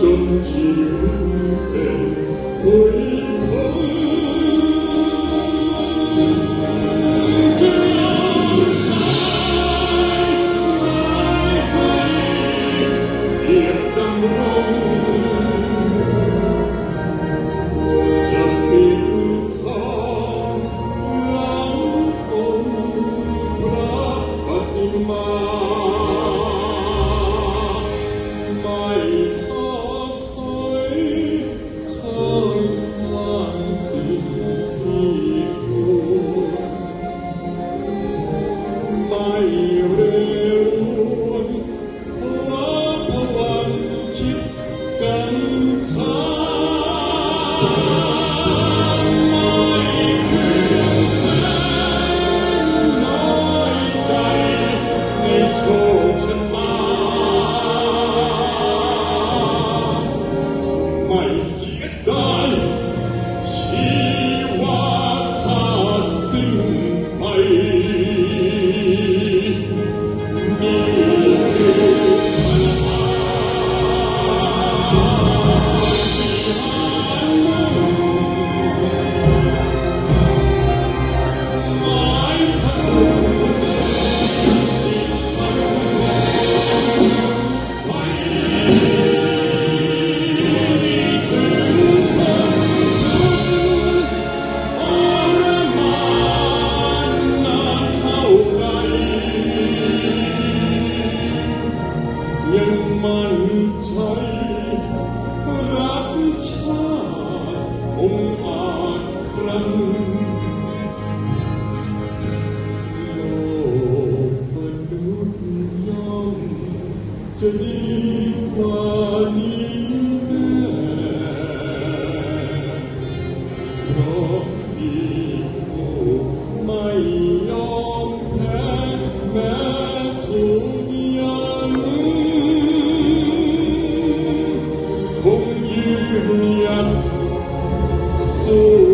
จนชีวิตเป็นหุยผงจะยอมตายให้เกียรติดำรงจะปิดทองหลังองค์พระปฏิมาไม่ท้อถอยข้าสร้างสิ่งที่ควรไม่เร็วรวนเพราะพวันคิดกันข้าไม่เคยแพ้น้อยใจในโชคชะตาไม่เสียดายชีวาถ้าสิ้นไปนี่คือปัญหาที่หามุ่งหมายพันที่ทำสุขใสถึงคนทรมานนานเท่าไรยังมั่นใจรักชาติองค์อาจครั้งโลกมนุษย์ย่อมจะดีกว่านี้แน่เพราะมีผู้ไม่ยอมแพ้แม้ถูกยันคงยืนหยัดสู้